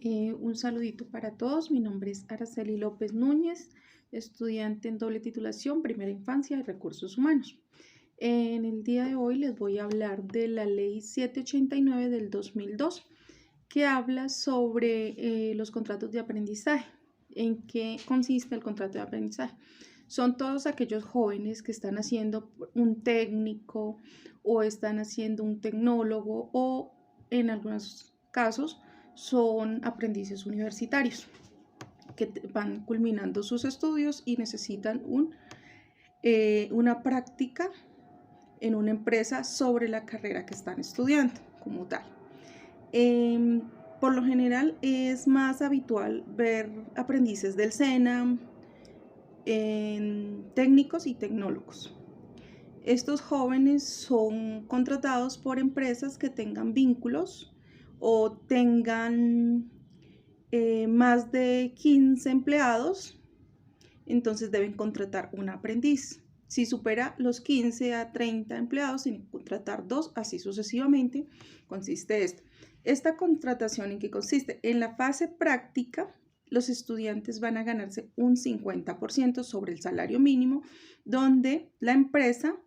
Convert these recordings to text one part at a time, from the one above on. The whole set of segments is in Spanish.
Un saludito para todos. Mi nombre es Araceli López Núñez, estudiante en doble titulación, primera infancia y recursos humanos. En el día de hoy les voy a hablar de la Ley 789 del 2002, que habla sobre los contratos de aprendizaje. ¿En qué consiste el contrato de aprendizaje? Son todos aquellos jóvenes que están haciendo un técnico o están haciendo un tecnólogo o en algunos casos son aprendices universitarios que van culminando sus estudios y necesitan una práctica en una empresa sobre la carrera que están estudiando como tal. Por lo general es más habitual ver aprendices del SENA, técnicos y tecnólogos. Estos jóvenes son contratados por empresas que tengan vínculos o tengan más de 15 empleados, entonces deben contratar un aprendiz. Si supera los 15 a 30 empleados, tienen que contratar 2, así sucesivamente. Consiste esto. Esta contratación, ¿en qué consiste? En la fase práctica, los estudiantes van a ganarse un 50% sobre el salario mínimo, donde la empresa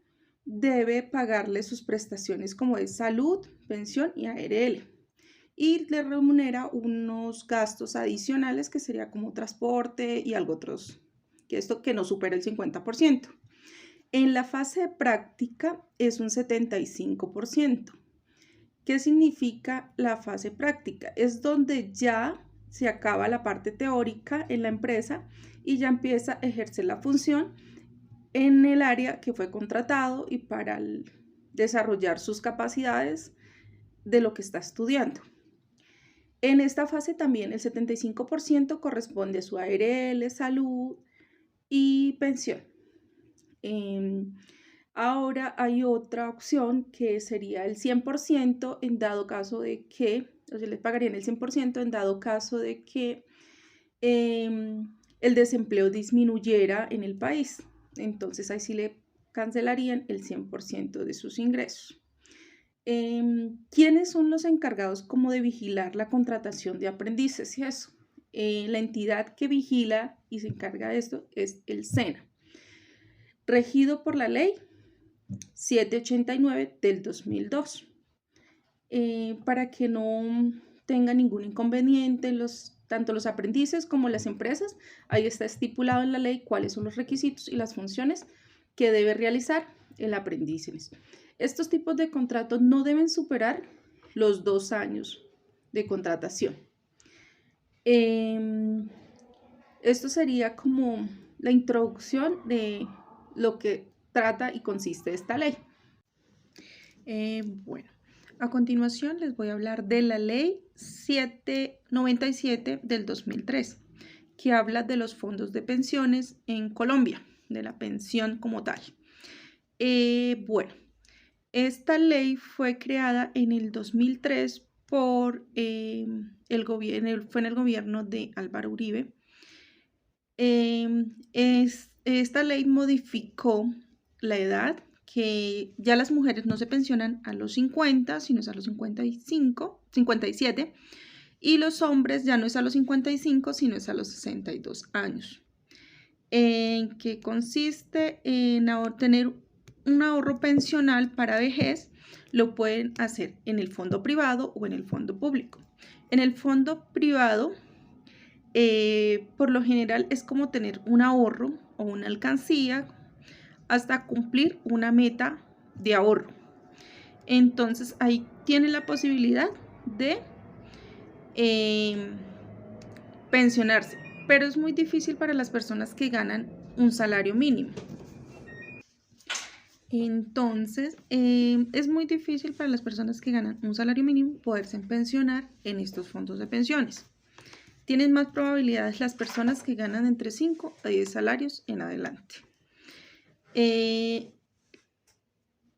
debe pagarle sus prestaciones como es salud, pensión y ARL. Y le remunera unos gastos adicionales que sería como transporte y algo otros, que esto que no supera el 50%. En la fase de práctica es un 75%. ¿Qué significa la fase práctica? Es donde ya se acaba la parte teórica en la empresa y ya empieza a ejercer la función en el área que fue contratado y para desarrollar sus capacidades de lo que está estudiando. En esta fase también el 75% corresponde a su ARL, salud y pensión. Ahora hay otra opción que sería el 100% en dado caso de que, o sea, les pagarían el 100% en dado caso de que el desempleo disminuyera en el país. Entonces ahí sí le cancelarían el 100% de sus ingresos. ¿Quiénes son los encargados como de vigilar la contratación de aprendices y eso? La entidad que vigila y se encarga de esto es el SENA, regido por la ley 789 del 2002. Para que no tenga ningún inconveniente tanto los aprendices como las empresas, ahí está estipulado en la ley cuáles son los requisitos y las funciones que debe realizar el aprendiz. Estos tipos de contratos no deben superar los 2 años de contratación. Esto sería como la introducción de lo que trata y consiste esta ley. Bueno, a continuación les voy a hablar de la ley 797 del 2003, que habla de los fondos de pensiones en Colombia, de la pensión como tal. Bueno, esta ley fue creada en el 2003 por fue en el gobierno de Álvaro Uribe. Esta ley modificó la edad, que ya las mujeres no se pensionan a los 50, sino es a los 57, y los hombres ya no es a los 55, sino es a los 62 años. ¿En qué consiste? En tener un ahorro pensional para vejez. Lo pueden hacer en el fondo privado o en el fondo público. En el fondo privado, por lo general es como tener un ahorro o una alcancía hasta cumplir una meta de ahorro. Entonces ahí tienen la posibilidad de pensionarse, pero es muy difícil para las personas que ganan un salario mínimo. Entonces, es muy difícil para las personas que ganan un salario mínimo poderse pensionar en estos fondos de pensiones. Tienen más probabilidades las personas que ganan entre 5 a 10 salarios en adelante.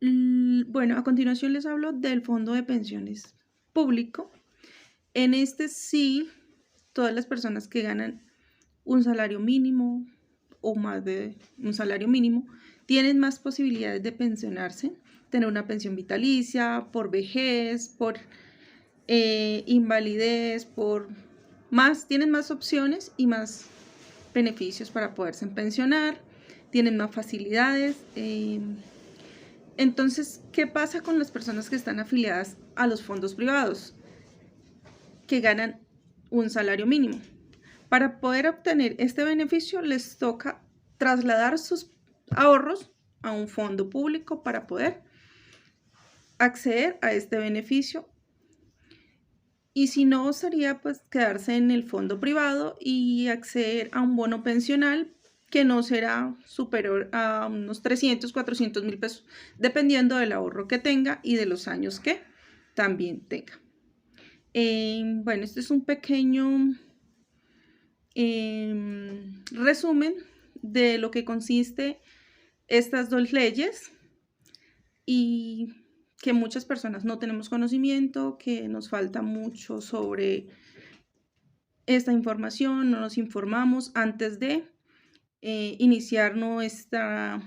Bueno, a continuación les hablo del fondo de pensiones público. En este sí, todas las personas que ganan un salario mínimo o más de un salario mínimo tienen más posibilidades de pensionarse, tener una pensión vitalicia, por vejez, por invalidez, por tienen más opciones y más beneficios para poderse pensionar, tienen más facilidades. Entonces, ¿qué pasa con las personas que están afiliadas a los fondos privados? Que ganan un salario mínimo. Para poder obtener este beneficio, les toca trasladar sus ahorros a un fondo público para poder acceder a este beneficio. Y si no, sería pues quedarse en el fondo privado y acceder a un bono pensional que no será superior a unos 300, 400 mil pesos, dependiendo del ahorro que tenga y de los años que también tenga. Bueno, este es un pequeño resumen de lo que consiste estas dos leyes y que muchas personas no tenemos conocimiento, que nos falta mucho sobre esta información, no nos informamos antes de iniciar nuestra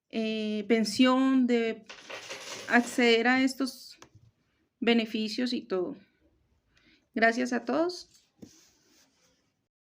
pensión, de acceder a estos beneficios y todo. Gracias a todos.